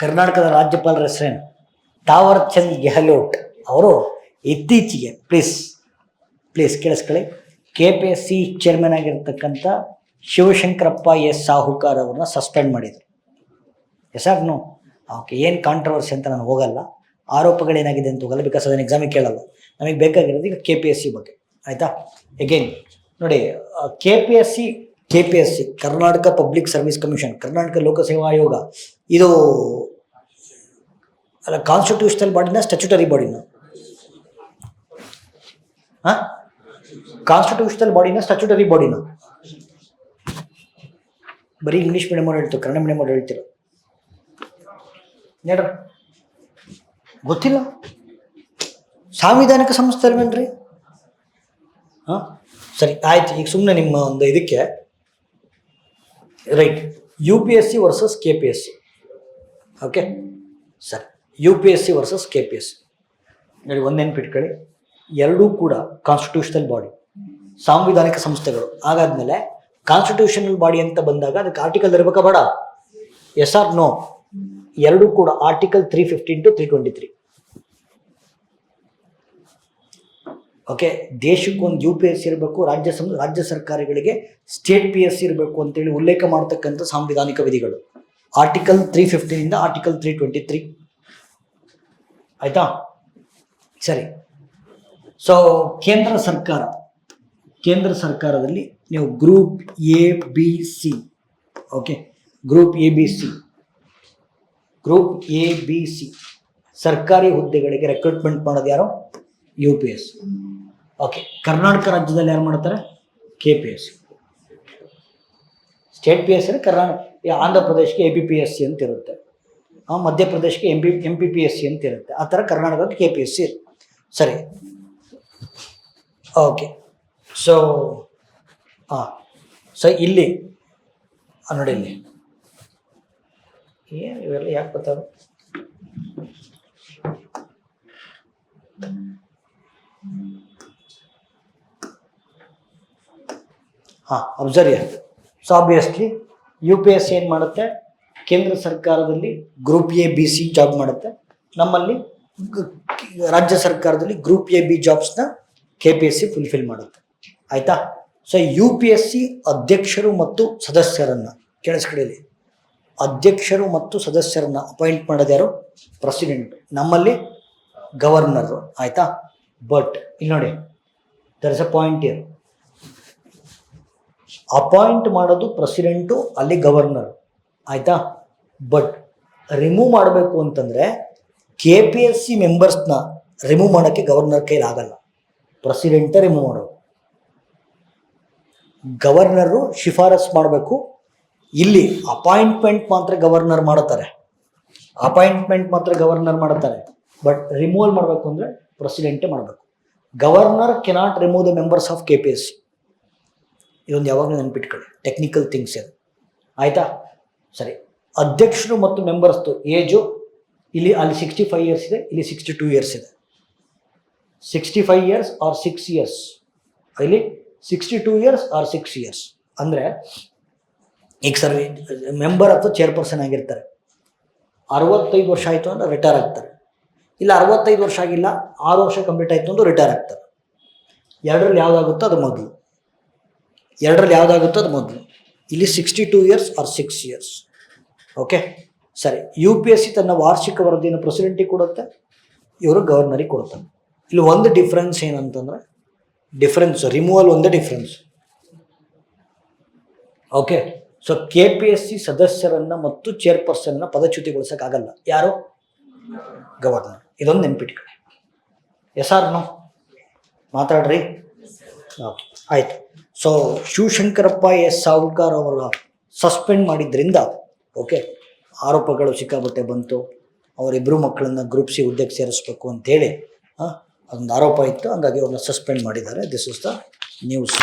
ಕರ್ನಾಟಕದ ರಾಜ್ಯಪಾಲರ ಹೆಸರೇನು? ತಾವರ್ ಚಂದ್ ಗೆಹ್ಲೋಟ್ ಅವರು ಇತ್ತೀಚೆಗೆ ಪ್ಲೀಸ್ ಕೇಳಿಸ್ಕೊಳ್ಳಿ, KPSC ಚೇರ್ಮನ್ ಆಗಿರ್ತಕ್ಕಂಥ ಶಿವಶಂಕರಪ್ಪ ಎಸ್ ಸಾಹುಕಾರ್ ಅವ್ರನ್ನ ಸಸ್ಪೆಂಡ್ ಮಾಡಿದರು. Yes or no? ಓಕೆ, ಏನು ಕಾಂಟ್ರವರ್ಸಿ ಅಂತ ನಾನು ಹೋಗಲ್ಲ, ಆರೋಪಗಳೇನಾಗಿದೆ ಅಂತ ಹೋಗಲ್ಲ, ಬಿಕಾಸ್ ಅದನ್ನು ಎಕ್ಸಾಮಿಗೆ ಕೇಳಲ್ಲ. ನಮಗೆ ಬೇಕಾಗಿರೋದು ಈಗ KPSC ಬಗ್ಗೆ, ಆಯಿತಾ? ಎಗೇನ್ ನೋಡಿ, KPSC Karnataka public service commission, Karnataka ಲೋಕಸೇವಾ ಆಯೋಗ, ಇದು ಅಲ್ಲ ಕಾನ್ಸ್ಟಿಟ್ಯೂಷನಲ್ ಬಾಡಿನ ಸ್ಟ್ಯಾಚ್ಯುಟರಿ ಬಾಡಿನ? ಕಾನ್ಸ್ಟಿಟ್ಯೂಷನಲ್ ಬಾಡಿನ ಸ್ಟ್ಯಾಚ್ಯುಟರಿ ಬಾಡಿನ? ಬರೀ ಇಂಗ್ಲೀಷ್ ಮೀಡಿಯಂ ಅವ್ರು ಹೇಳ್ತೀವಿ, ಕನ್ನಡ ಮೀಡಿಯಂ ಅವ್ರು ಹೇಳ್ತೀರ ನೋಡ್ರಿ, ಗೊತ್ತಿಲ್ಲ. ಸಾಂವಿಧಾನಿಕ ಸಂಸ್ಥೆ ಅಲ್ವೇನ್ರಿ? ಸರಿ ಆಯ್ತು, ಈಗ ಸುಮ್ಮನೆ ನಿಮ್ಮ ಒಂದು ಇದಕ್ಕೆ right, UPSC versus KPSC. Okay ಸರಿ, UPSC ವರ್ಸಸ್ KPSC ನೋಡಿ, ಒಂದು ನೆನ್ಪಿಟ್ಕೊಳ್ಳಿ, ಎರಡೂ ಕೂಡ ಕಾನ್ಸ್ಟಿಟ್ಯೂಷನಲ್ ಬಾಡಿ, ಸಾಂವಿಧಾನಿಕ ಸಂಸ್ಥೆಗಳು. ಹಾಗಾದ್ಮೇಲೆ ಕಾನ್ಸ್ಟಿಟ್ಯೂಷನಲ್ ಬಾಡಿ ಅಂತ ಬಂದಾಗ ಅದಕ್ಕೆ ಆರ್ಟಿಕಲ್ ಇರಬೇಕಾ ಬೇಡ? Yes or no? ಎರಡೂ ಕೂಡ ಆರ್ಟಿಕಲ್ 315 to 323. ಓಕೆ, ದೇಶಕ್ಕೊಂದು UPSC ಇರಬೇಕು, ರಾಜ್ಯ ಸರ್ಕಾರಗಳಿಗೆ ಸ್ಟೇಟ್ PSC ಇರಬೇಕು ಅಂತೇಳಿ ಉಲ್ಲೇಖ ಮಾಡ್ತಕ್ಕಂಥ ಸಾಂವಿಧಾನಿಕ ವಿಧಿಗಳು ಆರ್ಟಿಕಲ್ 315 ಇಂದ ಆರ್ಟಿಕಲ್ 323. ಆಯ್ತಾ? ಸರಿ. ಸೊ ಕೇಂದ್ರ ಸರ್ಕಾರದಲ್ಲಿ ನೀವು group ABC, okay, group ABC ಸರ್ಕಾರಿ ಹುದ್ದೆಗಳಿಗೆ ರೆಕ್ರೂಟ್ಮೆಂಟ್ ಮಾಡೋದು ಯಾರು? UPSC. ಓಕೆ, ಕರ್ನಾಟಕ ರಾಜ್ಯದಲ್ಲಿ ಯಾರು ಮಾಡ್ತಾರೆ? KPSC. State PSC Karnataka, Andhra ಪ್ರದೇಶಕ್ಕೆ APPSC ಅಂತ ಇರುತ್ತೆ, ಮಧ್ಯಪ್ರದೇಶಕ್ಕೆ MPPSC ಅಂತ ಇರುತ್ತೆ. ಆ ಥರ ಕರ್ನಾಟಕಕ್ಕೆ KPSC ಇರುತ್ತೆ. ಸರಿ, ಓಕೆ. ಸೊ ಇಲ್ಲಿ ನೋಡಿ, ಇಲ್ಲಿ ಏನು ಇವೆಲ್ಲ ಯಾಕೆ ಬರ್ತಾವೆ? ಅಬ್ಸರ್ವ್. ಸೊ ಆಬ್ವಿಯಸ್ಲಿ UPSC ಏನು ಮಾಡುತ್ತೆ? ಕೇಂದ್ರ ಸರ್ಕಾರದಲ್ಲಿ ಗ್ರೂಪ್ ABC ಜಾಬ್ ಮಾಡುತ್ತೆ. ನಮ್ಮಲ್ಲಿ ರಾಜ್ಯ ಸರ್ಕಾರದಲ್ಲಿ ಗ್ರೂಪ್ AB ಜಾಬ್ಸ್ನ KPSC ಫುಲ್ಫಿಲ್ ಮಾಡುತ್ತೆ. ಆಯಿತಾ? ಸೊ UPSC ಅಧ್ಯಕ್ಷರು ಮತ್ತು ಸದಸ್ಯರನ್ನು ಕೇಳಿಸ್ಕೊಳ್ಳಿ, ಅಧ್ಯಕ್ಷರು ಮತ್ತು ಸದಸ್ಯರನ್ನು ಅಪಾಯಿಂಟ್ ಮಾಡೋದು ಯಾರು? ಪ್ರೆಸಿಡೆಂಟ್. ನಮ್ಮಲ್ಲಿ ಗವರ್ನರು. ಆಯಿತಾ? ಬಟ್ ಇಲ್ಲಿ ನೋಡಿ, there is a point here. Appoint ಮಾಡೋದು ಪ್ರೆಸಿಡೆಂಟು, ಅಲ್ಲಿ ಗವರ್ನರ್. ಆಯಿತಾ? ಬಟ್ ರಿಮೂವ್ ಮಾಡಬೇಕು ಅಂತಂದರೆ KPSC ಮೆಂಬರ್ಸ್ನ ರಿಮೂವ್ ಮಾಡೋಕ್ಕೆ ಗವರ್ನರ್ ಕೈಲಿ ಆಗಲ್ಲ, ಪ್ರೆಸಿಡೆಂಟೇ ರಿಮೂವ್ ಮಾಡೋದು. ಗವರ್ನರು ಶಿಫಾರಸ್ ಮಾಡಬೇಕು. ಇಲ್ಲಿ ಅಪಾಯಿಂಟ್ಮೆಂಟ್ ಮಾತ್ರ ಗವರ್ನರ್ ಮಾಡುತ್ತಾರೆ, ಬಟ್ ರಿಮೂವಲ್ ಮಾಡಬೇಕು ಅಂದರೆ ಪ್ರೆಸಿಡೆಂಟೇ ಮಾಡಬೇಕು. Governor cannot remove the members of KPSC. ಇದೊಂದು ಯಾವಾಗಲೂ ನೆನ್ಪಿಟ್ಕೊಳ್ಳಿ, ಟೆಕ್ನಿಕಲ್ ಥಿಂಗ್ಸ್ ಇದು. ಆಯಿತಾ? ಸರಿ, ಅಧ್ಯಕ್ಷರು ಮತ್ತು ಮೆಂಬರ್ಸ್ದು ಏಜು ಅಲ್ಲಿ 65 ಇಯರ್ಸ್ ಇದೆ, ಇಲ್ಲಿ 62 ಇಯರ್ಸ್ ಇದೆ. 65 ಇಯರ್ಸ್ ಆರ್ 6 ಇಯರ್ಸ್, ಇಲ್ಲಿ 62 ಇಯರ್ಸ್ ಆರ್ 6 ಇಯರ್ಸ್. ಅಂದರೆ ಈಗ ಮೆಂಬರ್ ಅಥವಾ ಚೇರ್ಪರ್ಸನ್ ಆಗಿರ್ತಾರೆ, 65 ವರ್ಷ ಆಯಿತು ಅಂದರೆ ರಿಟೈರ್ ಆಗ್ತಾರೆ. ಇಲ್ಲ 65 ವರ್ಷ ಆಗಿಲ್ಲ, 6 ವರ್ಷ ಕಂಪ್ಲೀಟ್ ಆಯಿತು ಅಂದ್ರೆ ರಿಟೈರ್ ಆಗ್ತಾರೆ. ಎರಡರಲ್ಲಿ ಯಾವುದಾಗುತ್ತೋ ಅದು ಮೊದಲು. ಇಲ್ಲಿ 62 ಇಯರ್ಸ್ ಆರ್ 6 ಇಯರ್ಸ್. ಓಕೆ ಸರಿ, UPSC ತನ್ನ ವಾರ್ಷಿಕ ವರದಿಯನ್ನು ಪ್ರೆಸಿಡೆಂಟಿಗೆ ಕೊಡುತ್ತೆ, ಇವರು ಗವರ್ನರಿಗೆ ಕೊಡ್ತಾರೆ. ಇಲ್ಲಿ ಒಂದು ಡಿಫ್ರೆನ್ಸ್ ಏನಂತಂದರೆ, ರಿಮೂವಲ್ ಒಂದೇ ಡಿಫ್ರೆನ್ಸ್. ಓಕೆ, ಸೊ KPSC ಸದಸ್ಯರನ್ನು ಮತ್ತು ಚೇರ್ಪರ್ಸನ್ನ ಪದಚ್ಯುತಿಗೊಳಿಸೋಕ್ಕಾಗಲ್ಲ. ಯಾರು? ಗವರ್ನರ್. ಇದೊಂದು ನೆನ್ಪಿಟ್ಕೊಳ್ಳಿ. Yes or no? ಮಾತಾಡ್ರಿ. ಓಕೆ ಆಯಿತು. ಸೊ ಶಿವಶಂಕರಪ್ಪ ಎಸ್ ಸಾಹುಕಾರ್ ಅವರ ಸಸ್ಪೆಂಡ್ ಮಾಡಿದ್ರಿಂದ ಓಕೆ ಆರೋಪಗಳು ಸಿಕ್ಕಾಬಟ್ಟೆ ಬಂತು. ಅವರಿಬ್ಬರು ಮಕ್ಕಳನ್ನ ಗ್ರೂಪ್ C ಹುದ್ದೆಗೆ ಸೇರಿಸ್ಬೇಕು ಅಂತೇಳಿ ಅದೊಂದು ಆರೋಪ ಇತ್ತು, ಹಂಗಾಗಿ ಅವ್ರನ್ನ ಸಸ್ಪೆಂಡ್ ಮಾಡಿದ್ದಾರೆ. This is the news.